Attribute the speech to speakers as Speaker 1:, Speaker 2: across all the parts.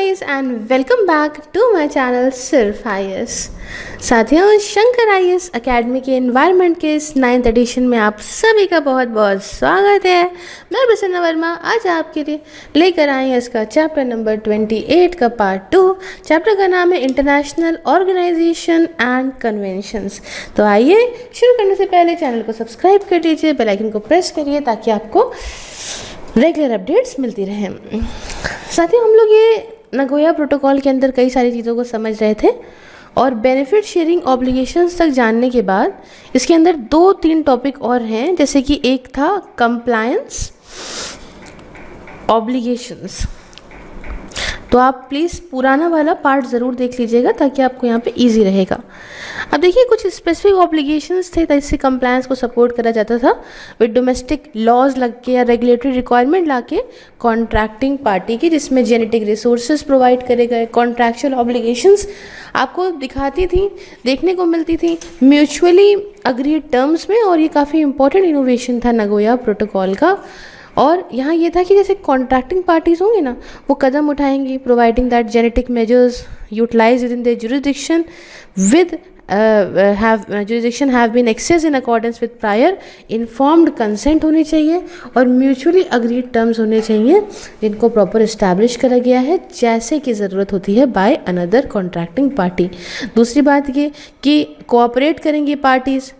Speaker 1: guys and welcome back to my channel सिर्फ IAS। साथियों, Shankar IAS academy के environment के इस 9th एडिशन में आप सभी का बहुत बहुत स्वागत है। मैं प्रसन्ना वर्मा आज आपके लिए लेकर आई हैं इसका चैप्टर नंबर 28 का पार्ट 2। चैप्टर का नाम है इंटरनेशनल ऑर्गेनाइजेशन एंड कन्वेंशंस। तो आइए शुरू करने से पहले चैनल को सब्सक्राइब कर लीजिए, बेल आइकन को प्रेस करिए ताकि आपको रेगुलर अपडेट्स मिलती रहें। साथियों, हम लोग ये नगोया प्रोटोकॉल के अंदर कई सारी चीज़ों को समझ रहे थे और बेनिफिट शेयरिंग ऑब्लिगेशंस तक जानने के बाद इसके अंदर 2-3 टॉपिक और हैं, जैसे कि एक था कंप्लायंस ऑब्लिगेशंस। तो आप प्लीज़ पुराना वाला पार्ट ज़रूर देख लीजिएगा ताकि आपको यहाँ पे इजी रहेगा। अब देखिए, कुछ स्पेसिफिक ऑब्लिगेशंस थे जिससे कंप्लायंस को सपोर्ट करा जाता था विद डोमेस्टिक लॉज लग के या रेगुलेटरी रिक्वायरमेंट ला के कॉन्ट्रैक्टिंग पार्टी की, जिसमें जेनेटिक रिसोर्सेज प्रोवाइड करे गए। कॉन्ट्रैक्चुअल ऑब्लिगेशंस आपको दिखाती थी, देखने को मिलती थी म्यूचुअली अग्रीड टर्म्स में, और ये काफ़ी इंपॉर्टेंट इनोवेशन था नगोया प्रोटोकॉल का। और यहाँ ये था कि जैसे कॉन्ट्रैक्टिंग पार्टीज होंगी ना, वो कदम उठाएंगी providing that genetic measures utilise within their jurisdiction with jurisdiction have been accessed in accordance with prior informed consent होनी चाहिए और म्यूचुअली अग्रीड टर्म्स होने चाहिए जिनको प्रॉपर इस्टेब्लिश करा गया है जैसे कि ज़रूरत होती है बाय अनदर कॉन्ट्रैक्टिंग पार्टी। दूसरी बात ये कि कोऑपरेट करेंगी parties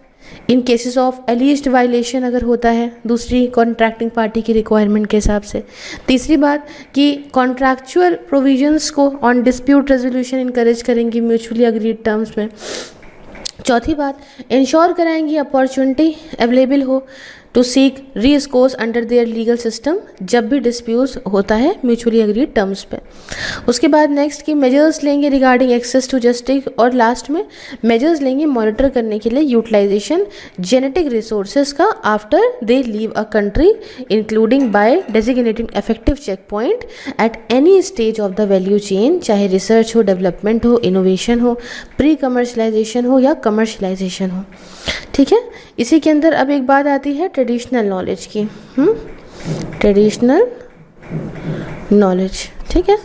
Speaker 1: in cases of एलिज्ड violation अगर होता है दूसरी कॉन्ट्रैक्टिंग पार्टी की रिक्वायरमेंट के हिसाब से। तीसरी बात कि कॉन्ट्रैक्चुअल प्रोविजंस को ऑन डिस्प्यूट रेजोल्यूशन इनकरेज करेंगी म्यूचुअली अग्रीड टर्म्स में। चौथी बात, इंश्योर कराएंगी अपॉर्चुनिटी अवेलेबल हो to seek recourse under their legal system जब भी डिस्प्यूट होता है म्यूचुअली अग्रीड टर्म्स पे। उसके बाद नेक्स्ट की मेजर्स लेंगे रिगार्डिंग एक्सेस टू जस्टिस, और लास्ट में मेजर्स लेंगे मॉनिटर करने के लिए यूटिलाइजेशन जेनेटिक रिसोर्सेज का after they leave a country, including by designating effective check point at any stage of the value chain, चाहे रिसर्च हो, डेवलपमेंट हो, इनोवेशन हो, प्री कमर्शलाइजेशन हो या कमर्शलाइजेशन हो। ठीक है, इसी के अंदर अब एक बात आती है ट्रेडिशनल नॉलेज की। ट्रेडिशनल नॉलेज, ठीक है।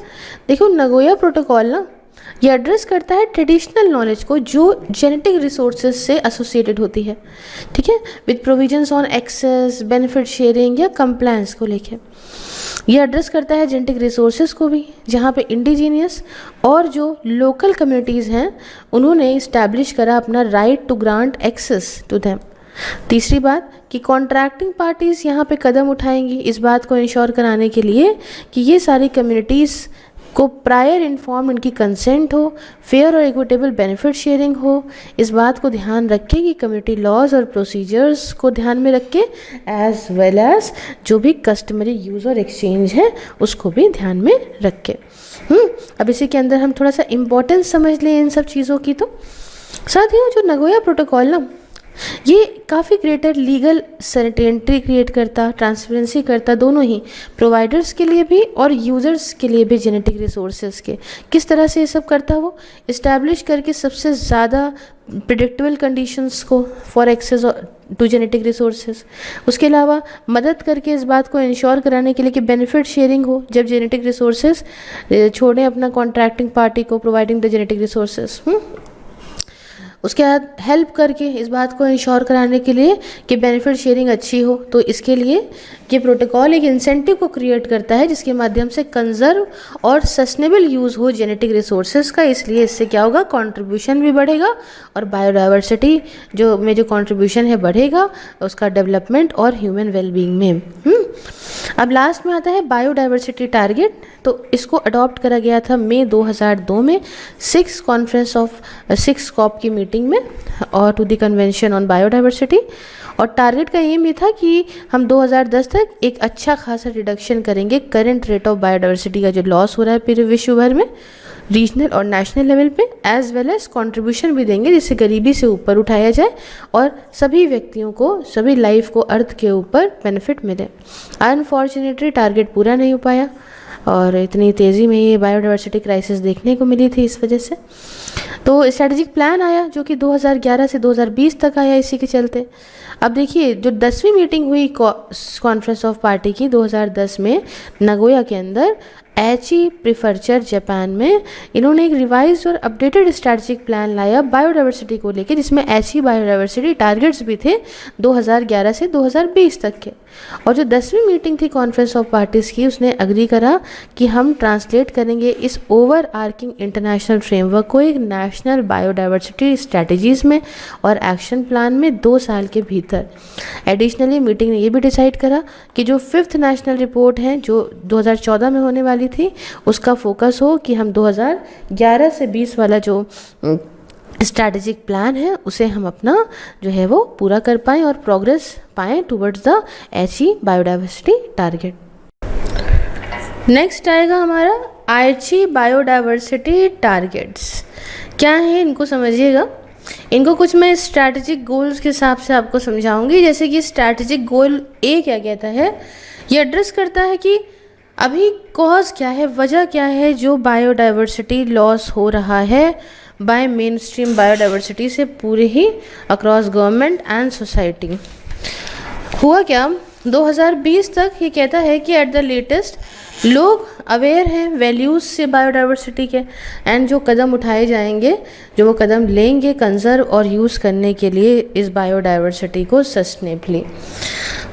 Speaker 1: देखो, नगोया प्रोटोकॉल ना ये एड्रेस करता है ट्रेडिशनल नॉलेज को जो जेनेटिक रिसोर्सेज से एसोसिएटेड होती है, ठीक है, with provisions on access, benefit sharing या कंप्लायंस को लेके। ये एड्रेस करता है जेनेटिक रिसोर्सेज को भी, जहाँ पे इंडिजीनियस और जो लोकल कम्युनिटीज़ हैं उन्होंने इस्टेब्लिश करा अपना right to grant access to them. तीसरी बात कि कॉन्ट्रैक्टिंग पार्टीज़ यहाँ पे कदम उठाएंगी इस बात को इंश्योर कराने के लिए कि ये सारी कम्युनिटीज़ को प्रायर इन्फॉर्म इनकी कंसेंट हो, फेयर और इक्विटेबल बेनिफिट शेयरिंग हो। इस बात को ध्यान रखें कि कम्युनिटी लॉज और प्रोसीजर्स को ध्यान में रख के एज वेल एज जो भी कस्टमरी यूज़ और एक्सचेंज है उसको भी ध्यान में रख के। अब इसी के अंदर हम थोड़ा सा इम्पोर्टेंस समझ लें इन सब चीज़ों की। तो साथियों, जो नगोया प्रोटोकॉल ना ये काफ़ी ग्रेटर लीगल सर्टेनिटी क्रिएट करता, ट्रांसपेरेंसी करता, दोनों ही प्रोवाइडर्स के लिए भी और यूज़र्स के लिए भी जेनेटिक रिसोर्सेज के। किस तरह से ये सब करता वो इस्टेब्लिश करके सबसे ज़्यादा प्रिडिक्टेबल कंडीशंस को for access to genetic resources. उसके अलावा मदद करके इस बात को इंश्योर कराने के लिए कि बेनिफिट शेयरिंग हो जब जेनेटिक रिसोर्सेज छोड़ें अपना कॉन्ट्रैक्टिंग पार्टी को प्रोवाइडिंग द जेनेटिक रिसोर्सेज। उसके बाद हेल्प करके इस बात को इंश्योर कराने के लिए कि बेनिफिट शेयरिंग अच्छी हो, तो इसके लिए ये प्रोटोकॉल एक इंसेंटिव को क्रिएट करता है जिसके माध्यम से कंजर्व और सस्टेनेबल यूज़ हो जेनेटिक रिसोर्सेज का। इसलिए इससे क्या होगा, कंट्रीब्यूशन भी बढ़ेगा और बायोडाइवर्सिटी जो कंट्रीब्यूशन है बढ़ेगा, उसका डेवलपमेंट और ह्यूमन वेलबींग में। अब लास्ट में आता है बायोडाइवर्सिटी टारगेट। तो इसको अडॉप्ट करा गया था मई 2002 में 6 कॉप की मीटिंग में और to the convention on biodiversity. और टारगेट का एम ये था कि हम 2010 तक एक अच्छा खासा रिडक्शन करेंगे करंट रेट ऑफ बायोडाइवर्सिटी का जो लॉस हो रहा है पूरे विश्व भर में, रीजनल और नेशनल लेवल पे, एज वेल एज कंट्रीब्यूशन भी देंगे जिससे गरीबी से ऊपर उठाया जाए और सभी व्यक्तियों को, सभी लाइफ को अर्थ के ऊपर बेनिफिट मिले। अनफॉर्चुनेटली टारगेट पूरा नहीं हो पाया और इतनी तेज़ी में ये बायोडाइवर्सिटी क्राइसिस देखने को मिली थी इस वजह से। तो स्ट्रेटेजिक प्लान आया जो कि 2011 से 2020 तक आया इसी के चलते। अब देखिए, जो 10वीं मीटिंग हुई कॉन्फ्रेंस ऑफ पार्टी की 2010 में नगोया के अंदर, एची प्रिफर्चर जापान में इन्होंने एक रिवाइज और अपडेटेड स्ट्रैटेजिक प्लान लाया बायोडाइवर्सिटी को लेकर, जिसमें एची बायोडाइवर्सिटी टारगेट्स भी थे 2011 से 2020 तक के। और जो 10वीं मीटिंग थी कॉन्फ्रेंस ऑफ पार्टीज़ की, उसने अग्री करा कि हम ट्रांसलेट करेंगे इस ओवर आर्किंग इंटरनेशनल फ्रेमवर्क को एक नेशनल बायोडाइवर्सिटी स्ट्रैटेजीज़ में और एक्शन प्लान में 2 साल के भीतर। एडिशनली मीटिंग ने ये भी डिसाइड करा कि जो 5th नेशनल रिपोर्ट है जो 2014 में होने वाली थी, उसका फोकस हो कि हम 2011 से 20 वाला जो स्ट्रैटेजिक प्लान है उसे हम अपना जो है वो पूरा कर पाएँ और प्रोग्रेस पाएँ towards the Aichi biodiversity target. Next आएगा हमारा एची बायोडाइवर्सिटी टारगेट्स। क्या है इनको समझिएगा। इनको कुछ मैं स्ट्रैटेजिक गोल्स के हिसाब से आपको समझाऊंगी। जैसे कि स्ट्रैटेजिक गोल ए क्या कहता है, ये एड्रेस करता है कि अभी कॉज क्या है, वजह क्या है जो बायोडाइवर्सिटी लॉस हो रहा है बाय मेन स्ट्रीम बायोडाइवर्सिटी से पूरे ही अक्रॉस गवर्नमेंट एंड सोसाइटी। हुआ क्या 2020 तक ये कहता है कि एट द लेटेस्ट लोग अवेयर हैं वैल्यूज़ से बायोडाइवर्सिटी के, एंड जो कदम उठाए जाएंगे, जो वो कदम लेंगे कंजर्व और यूज़ करने के लिए इस बायोडाइवर्सिटी को सस्टेनेबली।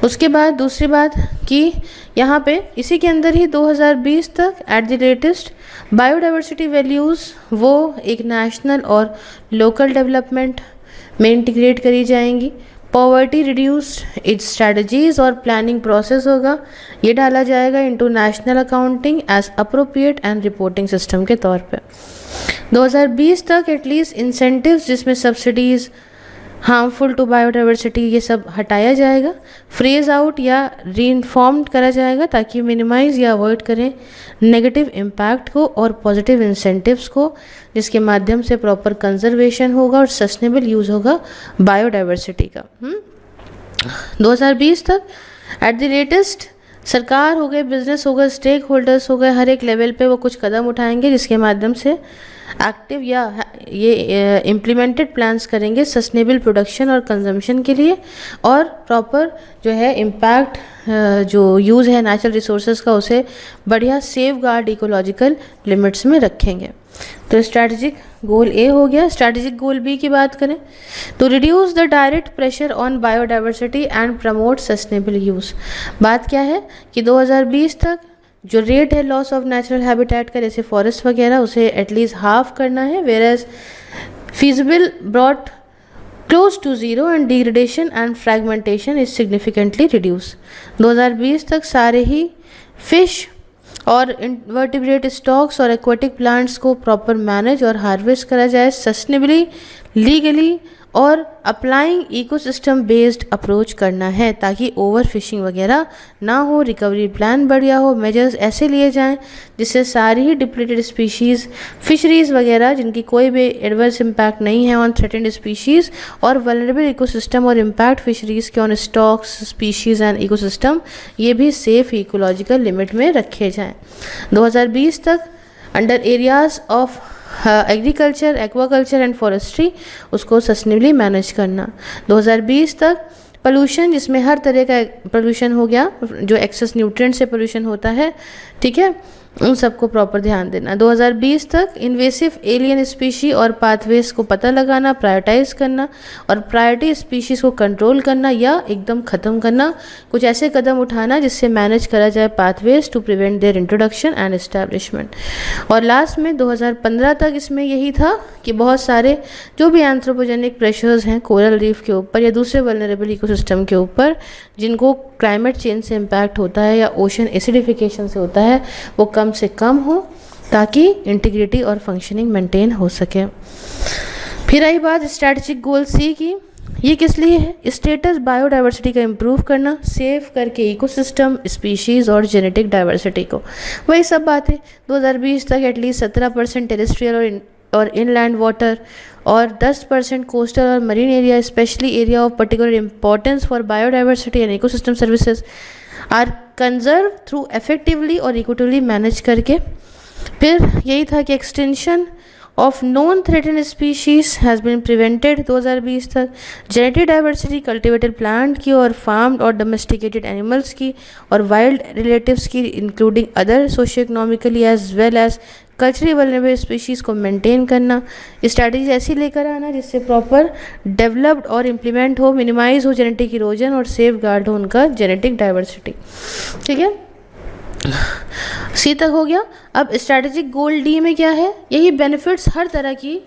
Speaker 1: उसके बाद दूसरी बात कि यहाँ पे इसी के अंदर ही 2020 तक at the latest biodiversity values वो एक नेशनल और लोकल डेवलपमेंट में इंटीग्रेट करी जाएंगी। पॉवर्टी रिड्यूस्ड इट्स स्ट्रैटेजीज और प्लानिंग प्रोसेस होगा, ये डाला जाएगा into national accounting age appropriate and reporting system के तौर पे। 2020 तक एटलीस्ट इंसेंटिव्स जिसमें सब्सिडीज़ हार्मफुल टू बायोडाइवर्सिटी ये सब हटाया जाएगा, फ्रेज आउट या रीइंफॉर्म्ड करा जाएगा ताकि मिनिमाइज या अवॉइड करें नेगेटिव इम्पैक्ट को और पॉजिटिव इंसेंटिव्स को, जिसके माध्यम से प्रॉपर कंजर्वेशन होगा और सस्टेनेबल यूज़ होगा बायोडाइवर्सिटी का। 2020 तक एट द लेटेस्ट सरकार हो गए, बिजनेस हो गए, स्टेक होल्डर्स हो गए, हर एक लेवल पे वो कुछ कदम उठाएंगे जिसके माध्यम से एक्टिव या ये इम्प्लीमेंटेड प्लान्स करेंगे सस्टेनेबल प्रोडक्शन और कंजम्पशन के लिए, और प्रॉपर जो है इम्पैक्ट जो यूज़ है नेचुरल रिसोर्सेज का उसे बढ़िया सेफ गार्ड इकोलॉजिकल लिमिट्स में रखेंगे। तो स्ट्रैटेजिक गोल ए हो गया। स्ट्रैटेजिक गोल बी की बात करें तो reduce the direct pressure on biodiversity and promote sustainable use. बात क्या है कि 2020 तक जो रेट है लॉस ऑफ नेचुरल हैबिटेट का, जैसे फॉरेस्ट वगैरह, उसे एटलीस्ट हाफ करना है, where as feasible brought close to zero and degradation and fragmentation is significantly reduce. 2020 तक सारे ही फिश और इनवर्टिब्रेट स्टॉक्स और एक्वाटिक प्लांट्स को प्रॉपर मैनेज और हार्वेस्ट करा जाए सस्टेनेबली, लीगली, और अप्लाइंग इकोसिस्टम बेस्ड अप्रोच करना है ताकि ओवर फिशिंग वगैरह ना हो, रिकवरी प्लान बढ़िया हो, मेजर्स ऐसे लिए जाएं जिससे सारी ही डिप्लीटेड स्पीशीज़, फिशरीज़ वगैरह जिनकी कोई भी एडवर्स इम्पैक्ट नहीं है ऑन थ्रेटेंड स्पीशीज़ और वल्नरेबल इकोसिस्टम और इम्पैक्ट फिशरीज़ के on stocks, species and ecosystem, ये भी सेफ इकोलॉजिकल लिमिट में रखे जाएँ। 2020 तक under areas of agriculture, aquaculture and forestry उसको सस्टेनेबली मैनेज करना। 2020 तक पोल्यूशन, जिसमें हर तरह का पोल्यूशन हो गया, जो एक्सेस न्यूट्रिएंट से पोल्यूशन होता है, ठीक है, उन सबको प्रॉपर ध्यान देना। 2020 तक इन्वेसिव एलियन स्पीशी और पाथवेज को पता लगाना, प्रायोरिटाइज करना और प्रायोरिटी स्पीशीज़ को कंट्रोल करना या एकदम ख़त्म करना, कुछ ऐसे कदम उठाना जिससे मैनेज करा जाए pathways to prevent their introduction and establishment. और लास्ट में 2015 तक इसमें यही था कि बहुत सारे जो भी एंथ्रोपोजेनिक प्रेशर्स हैं कोरल रीफ के ऊपर या दूसरे वल्नरेबल इकोसिस्टम के ऊपर जिनको क्लाइमेट चेंज से इम्पैक्ट होता है या ओशन एसिडिफिकेशन से होता है, वो कम से कम हो ताकि इंटीग्रिटी और फंक्शनिंग मेंटेन हो सके। फिर आई बात स्ट्रैटेजिक गोल सी की, ये किस लिए है? स्टेटस बायोडाइवर्सिटी का इम्प्रूव करना, सेव करके इकोसिस्टम, स्पीशीज़ और जेनेटिक डाइवर्सिटी को। वही सब बातें 2020 तक एटलीस्ट 17% टेरेस्ट्रियल और इनलैंड वाटर और 10% कोस्टल और marine area, specially area of particular importance for biodiversity and ecosystem services are conserve through effectively और इक्विटेबली मैनेज करके। फिर यही था कि extension of non threatened species has been prevented 2020 तक। जेनेटिक डाइवर्सिटी कल्टिवेटेड प्लांट की और फार्म्ड और डोमेस्टिकेटेड एनिमल्स की और वाइल्ड रिलेटिव्स की including other socio economically as well as culturally vulnerable species को मेंटेन करना। स्ट्रैटेजी ऐसी लेकर आना जिससे प्रॉपर डेवलप्ड और इम्प्लीमेंट हो, मिनिमाइज हो जेनेटिक इरोजन और सेफ गार्ड हो उनका जेनेटिक डाइवर्सिटी। ठीक है, सी तक हो गया। अब स्ट्रैटेजिक गोल डी में क्या है, यही बेनिफिट्स हर तरह की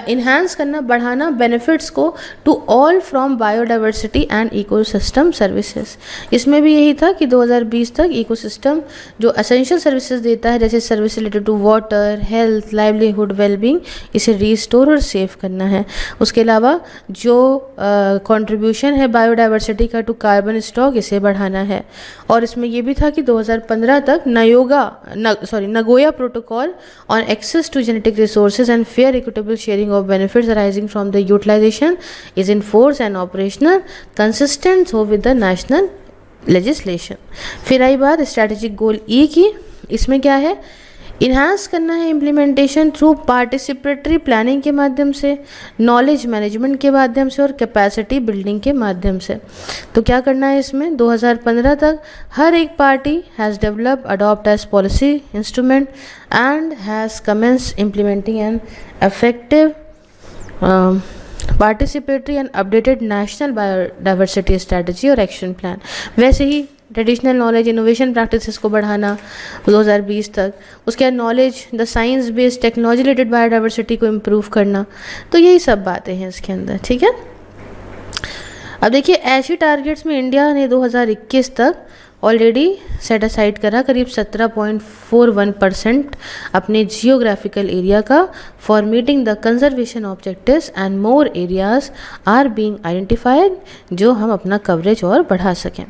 Speaker 1: इन्हांस करना, बढ़ाना बेनिफिट्स को to all from biodiversity and ecosystem services. इसमें भी यही था कि 2020 तक इकोसिस्टम जो एसेंशियल सर्विसेज देता है, जैसे service related to water, health, livelihood, wellbeing, इसे रिस्टोर और सेव करना है। उसके अलावा जो कंट्रीब्यूशन है बायोडाइवर्सिटी का टू कार्बन स्टॉक, इसे बढ़ाना है। और इसमें यह भी था कि 2015 तक Nagoya protocol on access to genetic resources and fair equitable sharing of benefits arising from the utilization is in force and operational consistent हो with the national legislation। फिर आई बात स्ट्रैटेजिक गोल ई की। इसमें क्या है, इन्हांस करना है इम्प्लीमेंटेशन थ्रू पार्टिसिपेटरी प्लानिंग के माध्यम से, नॉलेज मैनेजमेंट के माध्यम से और कैपेसिटी बिल्डिंग के माध्यम से। तो क्या करना है इसमें, 2015 तक हर एक party has develop adopt as policy instrument and has commence implementing an effective participatory and updated national biodiversity strategy और एक्शन प्लान। वैसे ही ट्रेडिशनल नॉलेज इनोवेशन प्रैक्टिसेस को बढ़ाना 2020 तक, उसके बाद knowledge the science based technology related biodiversity को improve करना। तो यही सब बातें हैं इसके अंदर। ठीक है, अब देखिए ऐसी टारगेट्स में इंडिया ने 2021 तक ऑलरेडी सेट असाइड करा करीब 17.41% अपने जियोग्राफिकल एरिया का for meeting the conservation objectives and more areas are being identified, जो हम अपना कवरेज और बढ़ा सकें।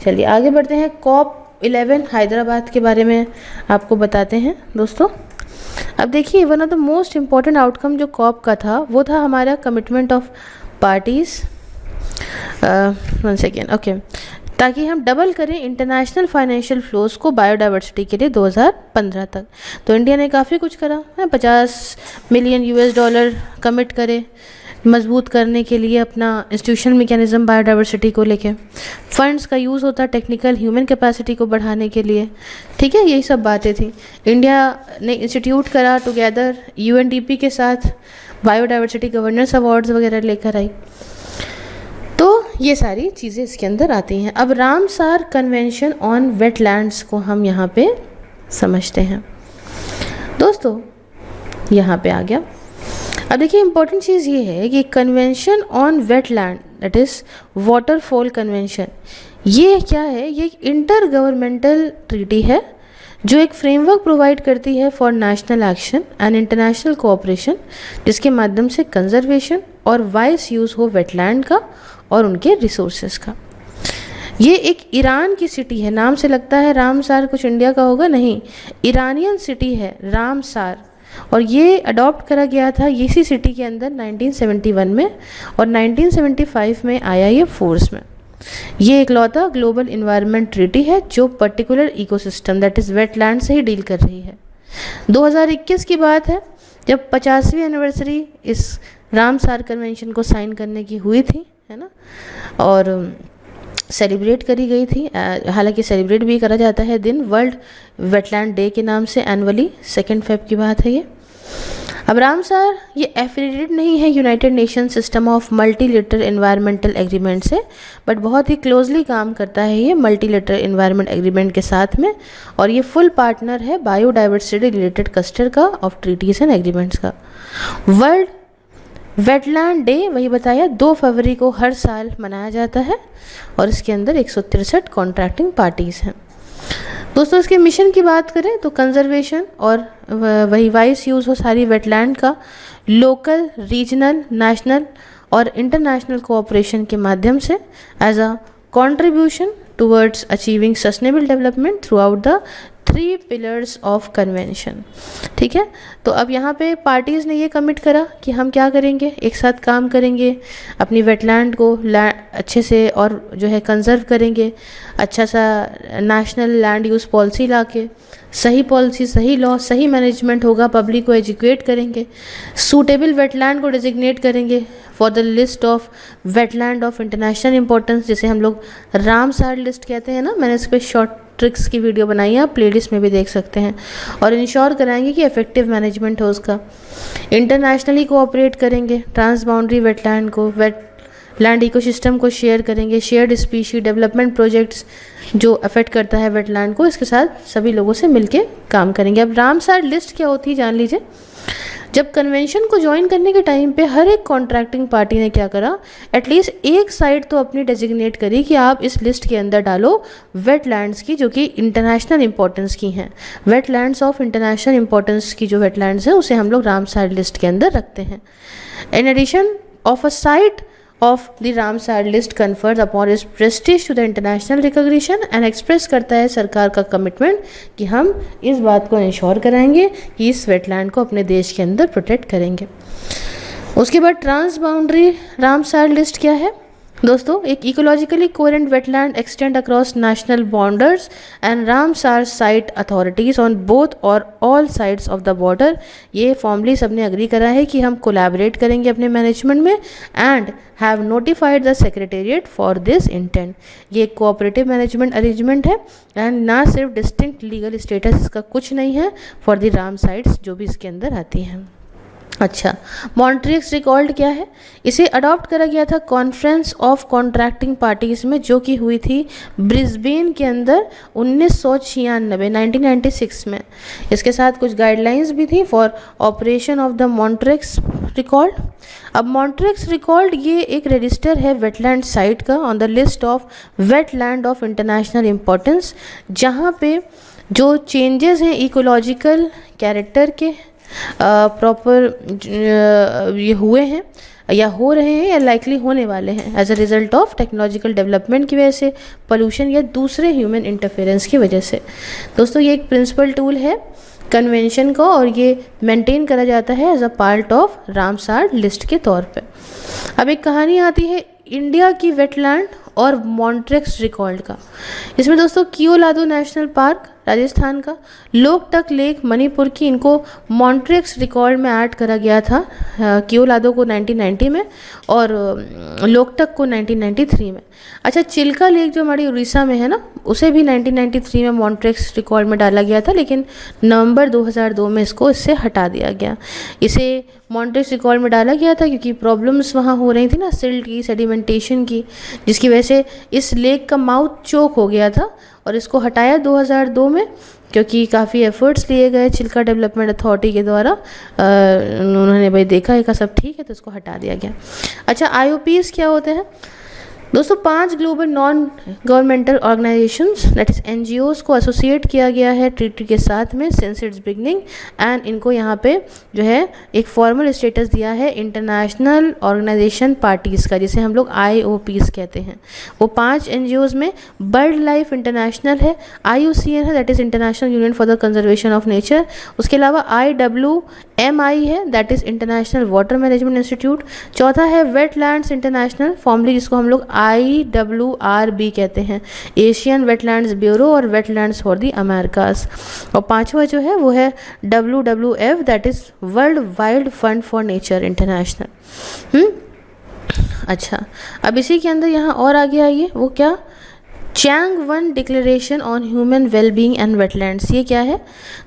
Speaker 1: चलिए आगे बढ़ते हैं। COP11 हैदराबाद के बारे में आपको बताते हैं दोस्तों। अब देखिए one of the most important outcome जो COP का था वो था हमारा commitment of parties, one second, okay, ताकि हम डबल करें इंटरनेशनल फाइनेंशियल फ्लोज को बायोडाइवर्सिटी के लिए 2015 तक। तो इंडिया ने काफ़ी कुछ करा है, $50 मिलियन कमिट करे मजबूत करने के लिए अपना इंस्टीट्यूशनल मैकेनिज्म बायोडाइवर्सिटी को लेके। फंड्स का यूज़ होता टेक्निकल ह्यूमन कैपेसिटी को बढ़ाने के लिए। ठीक है, यही सब बातें थी। इंडिया ने इंस्टीट्यूट करा टुगेदर UNDP के साथ बायोडाइवर्सिटी गवर्नेंस अवार्ड्स वगैरह लेकर आई। तो ये सारी चीज़ें इसके अंदर आती हैं। अब रामसार कन्वेंशन ऑन वेटलैंड्स को हम यहाँ पे समझते हैं दोस्तों। यहाँ पे आ गया। अब देखिए इंपॉर्टेंट चीज़ ये है कि convention on wetland, that is waterfall convention, ये क्या है, ये एक इंटर गवर्नमेंटल ट्रीटी है जो एक फ्रेमवर्क प्रोवाइड करती है for national action and international cooperation, जिसके माध्यम से कंजर्वेशन और वाइस यूज़ हो वेटलैंड का और उनके रिसोर्सेज का। ये एक ईरान की सिटी है, नाम से लगता है रामसार कुछ इंडिया का होगा, नहीं, ईरानियन सिटी है रामसार। और ये अडॉप्ट करा गया था इसी सिटी के अंदर 1971 में और 1975 में आया ये फोर्स में। ये इकलौता ग्लोबल इन्वायरमेंट ट्रीटी है जो particular ecosystem that is wetland से ही डील कर रही है। 2021 की बात है जब 50वीं एनिवर्सरी इस रामसार कन्वेंशन को साइन करने की हुई थी, है ना, और सेलिब्रेट करी गई थी। हालांकि सेलिब्रेट भी करा जाता है दिन वर्ल्ड वेटलैंड डे के नाम से एनुअली, 2 फेब की बात है ये। अब रामसार ये एफिलिएटेड नहीं है United nation system of multilateral environmental agreement से, बट बहुत ही क्लोजली काम करता है ये मल्टीलेटरल एनवायरमेंट एग्रीमेंट के साथ में, और ये फुल पार्टनर है बायोडाइवर्सिटी रिलेटेड क्लस्टर का ऑफ ट्रीटीज एंड एग्रीमेंट्स का। वर्ल्ड वेटलैंड डे वही बताया 2 फरवरी को हर साल मनाया जाता है और इसके अंदर 163 कॉन्ट्रैक्टिंग पार्टीज़ हैं। दोस्तों इसके मिशन की बात करें तो कंजर्वेशन और वही वाइस यूज़ हो सारी वेटलैंड का लोकल, रीजनल, नेशनल और इंटरनेशनल कोऑपरेशन के माध्यम से as a contribution towards achieving sustainable development throughout the 3 pillars of convention. ठीक है, तो अब यहाँ पे पार्टीज़ ने ये कमिट करा कि हम क्या करेंगे, एक साथ काम करेंगे, अपनी वेटलैंड को अच्छे से और जो है कंजर्व करेंगे, अच्छा सा नेशनल लैंड यूज़ पॉलिसी ला के, सही पॉलिसी, सही लॉ, सही मैनेजमेंट होगा, पब्लिक को एजुकेट करेंगे, सूटेबल वेटलैंड को डिजिग्नेट करेंगे for the list of wetland of international importance, जिसे हम लोग रामसार लिस्ट कहते हैं ना। मैंने इस पर शॉर्ट ट्रिक्स की वीडियो बनाई है, आप प्लेलिस्ट में भी देख सकते हैं। और इंश्योर कराएंगे कि इफेक्टिव मैनेजमेंट हो उसका। इंटरनेशनली कोऑपरेट करेंगे, ट्रांस बाउंड्री वेटलैंड को, लैंड इकोसिस्टम को शेयर करेंगे, शेयर्ड स्पीशी डेवलपमेंट प्रोजेक्ट्स जो अफेक्ट करता है वेटलैंड को, इसके साथ सभी लोगों से मिलके काम करेंगे। अब रामसार लिस्ट क्या होती है जान लीजिए। जब कन्वेंशन को ज्वाइन करने के टाइम पे हर एक कॉन्ट्रैक्टिंग पार्टी ने क्या करा, एटलीस्ट एक साइड तो अपनी डेजिग्नेट करी कि आप इस लिस्ट के अंदर डालो वेटलैंड्स की जो कि इंटरनेशनल इंपॉर्टेंस की हैं। वेटलैंड्स ऑफ इंटरनेशनल इंपॉर्टेंस की जो वेटलैंड्स हैं उसे हम लोग रामसार लिस्ट के अंदर रखते हैं। In addition of a site of the Ramsar list confers upon its prestige to the international recognition and express करता है सरकार का कमिटमेंट कि हम इस बात को इंश्योर कराएंगे कि इस वेटलैंड को अपने देश के अंदर प्रोटेक्ट करेंगे। उसके बाद ट्रांस बाउंड्री रामसार लिस्ट क्या है दोस्तों, एक ecologically coherent wetland extend across national borders and Ramsar site authorities on both और all sides of the border. ये फॉर्मली सबने एग्री करा है कि हम कोलैबोरेट करेंगे अपने मैनेजमेंट में and have notified the secretariat for this intent. ये एक कोऑपरेटिव मैनेजमेंट अरेंजमेंट है एंड ना सिर्फ डिस्टिंक्ट लीगल स्टेटस इसका कुछ नहीं है फॉर द राम साइट्स जो भी इसके अंदर आती हैं। अच्छा, मॉन्ट्रियक्स रिकॉर्ड क्या है? इसे अडॉप्ट करा गया था कॉन्फ्रेंस ऑफ कॉन्ट्रैक्टिंग पार्टीज़ में जो कि हुई थी ब्रिस्बेन के अंदर 1996 में। इसके साथ कुछ गाइडलाइंस भी थी for operation of the Montreux record. अब मॉन्ट्रियक्स रिकॉर्ड ये एक रजिस्टर है वेटलैंड साइट का on the list of wetland of international importance, जहाँ पे जो चेंजेस हैं इकोलॉजिकल कैरेक्टर के प्रॉपर ये हुए हैं या हो रहे हैं या लाइकली होने वाले हैं as a result of technological development की वजह से, पोल्यूशन या दूसरे ह्यूमन इंटरफेरेंस की वजह से। दोस्तों ये एक प्रिंसिपल टूल है कन्वेंशन का और ये मेंटेन करा जाता है as a part of Ramsar list के तौर पे। अब एक कहानी आती है इंडिया की वेटलैंड और मॉन्ट्रियक्स रिकॉर्ड का। इसमें दोस्तों कियोलादो नेशनल पार्क राजस्थान का, लोकटक लेक मणिपुर की, इनको मॉन्ट्रियक्स रिकॉर्ड में ऐड करा गया था। कियोलादो को 1990 में और लोकटक को 1993 में। अच्छा, चिल्का लेक जो हमारी उड़ीसा में है ना, उसे भी 1993 में मॉन्ट्रियक्स रिकॉर्ड में डाला गया था, लेकिन नवंबर 2002 में इसको इससे हटा दिया गया। इसे मॉन्ट्रियक्स रिकॉर्ड में डाला गया था क्योंकि प्रॉब्लम्स वहाँ हो रही थी ना, सिल्ट की, सेडिमेंटेशन की, जिसकी वजह से इस लेक का माउथ चोक हो गया था और इसको हटाया 2002 में क्योंकि काफ़ी एफर्ट्स लिए गए चिल्का डेवलपमेंट अथॉरिटी के द्वारा। उन्होंने भाई देखा है का सब ठीक है तो इसको हटा दिया गया। अच्छा, IOPs क्या होते हैं दोस्तों? 5 global non governmental organisations that is NGOs को एसोसिएट किया गया है ट्रीटी के साथ में सिंस इट्स बिगनिंग एंड इनको यहाँ पे जो है एक फॉर्मल स्टेटस दिया है इंटरनेशनल ऑर्गेनाइजेशन पार्टीज़ का, जिसे हम लोग IOPs कहते हैं। वो 5 NGOs में बर्ड लाइफ इंटरनेशनल है, IUCN है that is international union for the conservation of nature, उसके अलावा IWMI है that is international water management institute, चौथा है वेटलैंड्स इंटरनेशनल फॉर्मली जिसको हम लोग IWRB कहते हैं, एशियन वेटलैंड्स ब्यूरो और वेटलैंड्स फॉर द अमेरिकास, और पांचवा जो है वो है WWF that is world wild fund for nature international. अच्छा, अब इसी के अंदर यहाँ और आगे आइए, वो क्या, Changwon declaration on human wellbeing and wetlands. ये क्या है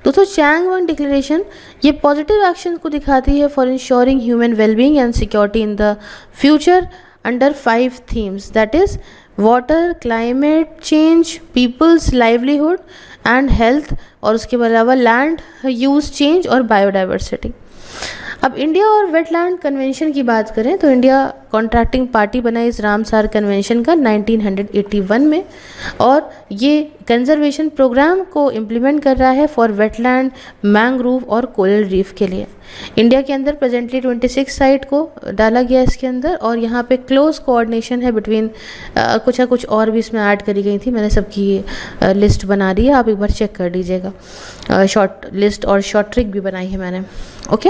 Speaker 1: दोस्तों? चैंग-1 डिक्लेरेशन ये पॉजिटिव एक्शन को दिखाती है for ensuring human wellbeing and security in the future under 5 themes that is water, climate change, people's livelihood and health, और उसके अलावा लैंड यूज चेंज और बायोडाइवर्सिटी। अब इंडिया और वेटलैंड कन्वेंशन की बात करें तो इंडिया कॉन्ट्रैक्टिंग पार्टी बना इस रामसार कन्वेंशन का 1981 में, और ये कंजर्वेशन प्रोग्राम को इम्प्लीमेंट कर रहा है फॉर वेटलैंड, मैंग्रोव और कोरल रीफ के लिए। इंडिया के अंदर प्रेजेंटली 26 साइट को डाला गया इसके अंदर, और यहाँ पे क्लोज कोऑर्डिनेशन है बिटवीन कुछ और भी इसमें ऐड करी गई थी, मैंने सबकी लिस्ट बना दी है, आप एक बार चेक कर लीजिएगा। शॉर्ट लिस्ट और शॉर्ट ट्रिक भी बनाई है मैंने। ओके,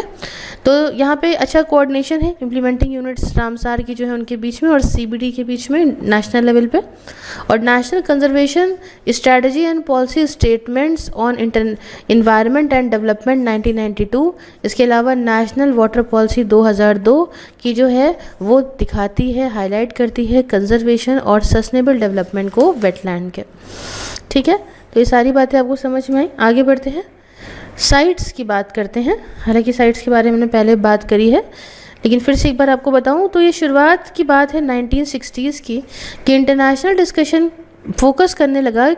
Speaker 1: तो यहाँ पे अच्छा कोऑर्डिनेशन है इम्प्लीमेंटिंग यूनिट्स रामसार की जो है उनके बीच में और CBD के बीच में नेशनल लेवल पे, और national conservation strategy and policy statements on environment and development 1992। इसके अलावा नेशनल वाटर पॉलिसी 2002 की जो है वो दिखाती है, हाईलाइट करती है कंजर्वेशन और सस्टेनेबल डेवलपमेंट को वेटलैंड के। ठीक है, तो ये सारी बातें आपको समझ में आई। आगे बढ़ते हैं, साइट्स की बात करते हैं। हालांकि साइट्स के बारे में मैंने पहले बात करी है, लेकिन फिर से एक बार आपको बताऊं तो ये शुरुआत की बात है 1960s की, कि इंटरनेशनल डिस्कशन फोकस करने लगा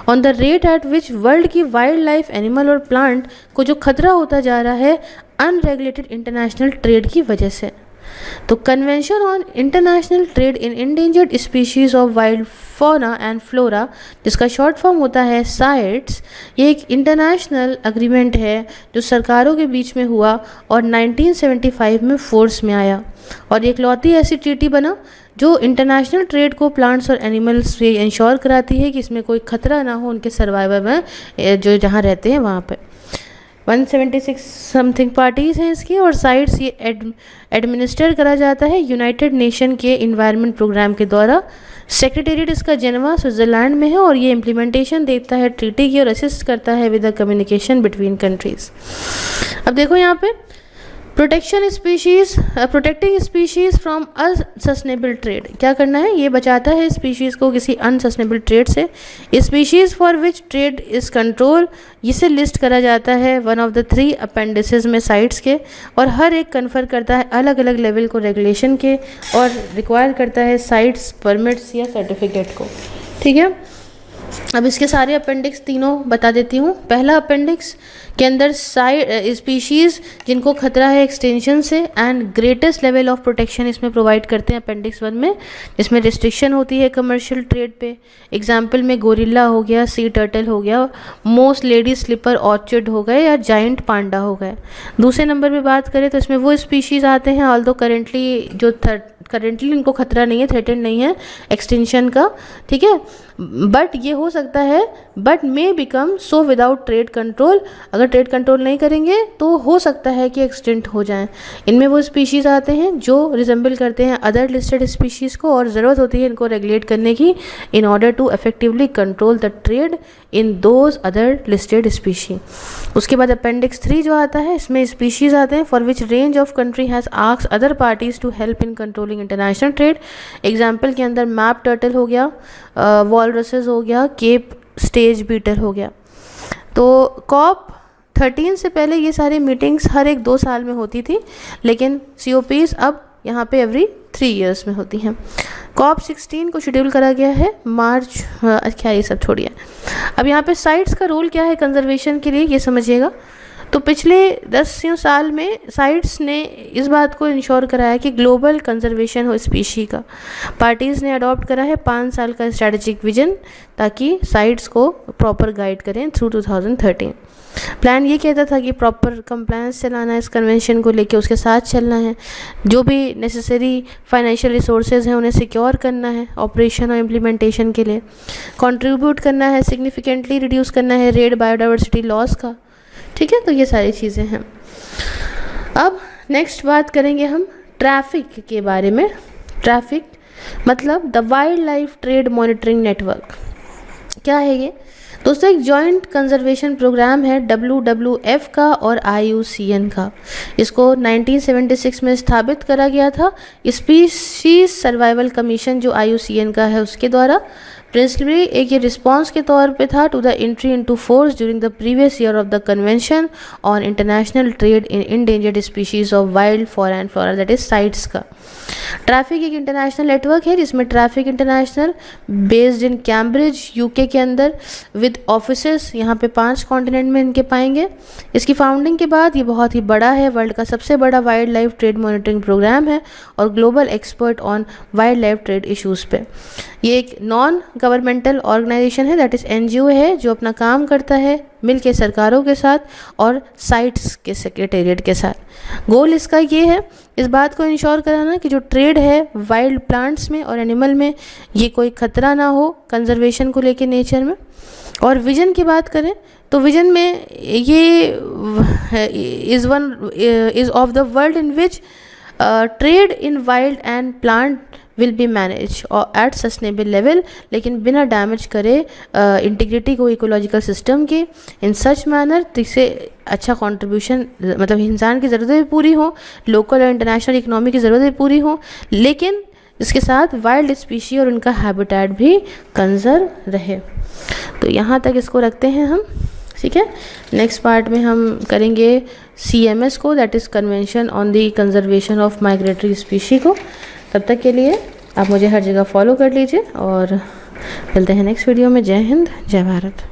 Speaker 1: on the rate at which world की वाइल्ड लाइफ, एनिमल और प्लांट को जो खतरा होता जा रहा है अनरेगुलेटेड इंटरनेशनल ट्रेड की वजह से। तो convention on international trade in endangered species of wild fauna and flora, जिसका शॉर्ट फॉर्म होता है साइट्स, ये एक इंटरनेशनल एग्रीमेंट है जो सरकारों के बीच में हुआ और 1975 में फोर्स में आया, और एक लौती ऐसी ट्रीटी बना जो इंटरनेशनल ट्रेड को प्लांट्स और एनिमल्स से इंश्योर कराती है कि इसमें कोई खतरा ना हो उनके सर्वाइवल में, जो जहाँ रहते हैं वहाँ पे। 176 समथिंग पार्टीज़ हैं इसकी, और साइट्स ये एडमिनिस्टर करा जाता है यूनाइटेड नेशन के इन्वायरमेंट प्रोग्राम के द्वारा। सेक्रेटेरिएट इसका जेनेवा स्विट्ज़रलैंड में है, और ये इम्प्लीमेंटेशन देता है ट्रीटी की और असिस्ट करता है with the communication between countries. अब देखो यहाँ पे protecting species from unsustainable trade, क्या करना है, ये बचाता है स्पीशीज़ को किसी अनसस्टेनेबल ट्रेड से। Species for which trade is control, इसे लिस्ट करा जाता है वन ऑफ द 3 अपेंडिसेस में साइट्स के, और हर एक कन्फर करता है अलग अलग लेवल को रेगुलेशन के, और रिक्वायर करता है साइट्स परमिट्स या सर्टिफिकेट को। ठीक है, अब इसके सारे अपेंडिक्स तीनों बता देती हूँ। पहला अपेंडिक्स के अंदर स्पीशीज़ जिनको खतरा है एक्सटेंशन से and greatest level of protection इसमें प्रोवाइड करते हैं अपेंडिक्स 1 में, जिसमें रिस्ट्रिक्शन होती है कमर्शियल ट्रेड पे। एग्जाम्पल में गोरिल्ला हो गया, सी टर्टल हो गया, मोस्ट लेडी स्लीपर ऑर्चिड हो गए, या जाइंट पांडा हो गए। दूसरे नंबर पे बात करें तो इसमें वो स्पीशीज़ आते हैं ऑल्दो करेंटली इनको खतरा नहीं है, थ्रेटेंड नहीं है एक्सटेंशन का, ठीक है, बट ये हो सकता है but may become so without trade control, अगर ट्रेड कंट्रोल नहीं करेंगे तो हो सकता है कि एक्सटेंट हो जाएं। इनमें वो स्पीशीज़ आते हैं जो रिजेंबल करते हैं अदर लिस्टेड स्पीशीज़ को, और ज़रूरत होती है इनको रेगुलेट करने की in order to effectively control the trade in those other listed species. उसके बाद अपेंडिक्स 3 जो आता है, इसमें स्पीशीज़ आते हैं for which range of country has asked other parties to help in controlling international trade. Example के अंदर मैप टर्टल हो गया, वॉलरसेस हो गया, केप स्टेज बीटल हो गया। तो COP 13 से पहले ये सारी मीटिंग्स हर एक 2 साल में होती थी, लेकिन COPs अब यहाँ पे एवरी 3 ईयर्स में होती हैं। COP 16 को शेड्यूल करा गया है मार्च, क्या ये सब छोड़िए। अब यहाँ पे साइट्स का रोल क्या है कंजर्वेशन के लिए, ये समझिएगा। तो पिछले 10 साल में साइट्स ने इस बात को इंश्योर कराया कि ग्लोबल कंजर्वेशन हो स्पीशी का। पार्टीज़ ने अडॉप्ट करा है 5 साल का स्ट्रेटेजिक विजन, ताकि साइट्स को प्रॉपर गाइड करें थ्रू 2013। प्लान ये कहता था कि प्रॉपर कंप्लायंस चलाना है इस कन्वेंशन को लेके, उसके साथ चलना है, जो भी नेसेसरी फाइनेंशियल रिसोर्सेज हैं उन्हें सिक्योर करना है ऑपरेशन और इम्प्लीमेंटेशन के लिए, कंट्रीब्यूट करना है, सिग्निफिकेंटली रिड्यूस करना है रेड बायोडाइवर्सिटी लॉस का। ठीक है, तो ये सारी चीज़ें हैं। अब नेक्स्ट बात करेंगे हम ट्रैफिक के बारे में। ट्रैफिक मतलब the wild life trade monitoring network. क्या है ये दोस्तों? एक जॉइंट कंजर्वेशन प्रोग्राम है WWF का और IUCN का। इसको 1976 में स्थापित करा गया था स्पीशीज सर्वाइवल कमीशन जो IUCN का है उसके द्वारा। प्रिंसिपली एक ये रिस्पॉन्स के तौर पे था to the entry into force during the previous year of the convention on international trade in endangered species of wild fauna and flora, that is CITES का। ट्रैफिक एक इंटरनेशनल नेटवर्क है जिसमें traffic international based in Cambridge UK के अंदर with offices यहाँ पे 5 continent में इनके पाएंगे। इसकी फाउंडिंग के बाद ये बहुत ही बड़ा है, वर्ल्ड का सबसे बड़ा wild life trade monitoring programme है और global expert on wild life trade issues पे। ये एक नॉन गवर्नमेंटल ऑर्गेनाइजेशन है, दैट इज़ NGO है, जो अपना काम करता है मिल के सरकारों के साथ और साइट्स के सेक्रेटेरिएट के साथ। गोल इसका ये है इस बात को इंश्योर कराना कि जो ट्रेड है वाइल्ड प्लांट्स में और एनिमल में ये कोई खतरा ना हो कंजर्वेशन को लेके नेचर में। और विजन की बात करें तो विजन में ये is of the world in which trade in wild and plant will be manage और एट सस्टेनेबल लेवल, लेकिन बिना डैमेज करे इंटीग्रिटी को इकोलॉजिकल सिस्टम की इन सच मैनर जिससे अच्छा कंट्रीब्यूशन, मतलब इंसान की ज़रूरतें भी पूरी हों, लोकल और इंटरनेशनल इकोनॉमी की ज़रूरतें भी पूरी हों, लेकिन इसके साथ वाइल्ड स्पीशी और उनका हैबिटेट भी कंजर्व रहे। तो यहाँ तक इसको रखते हैं हम, ठीक है। नेक्स्ट पार्ट में हम करेंगे CMS को, that is convention on the conservation of migratory species को। तब तक के लिए आप मुझे हर जगह फॉलो कर लीजिए और मिलते हैं नेक्स्ट वीडियो में। जय हिंद, जय भारत।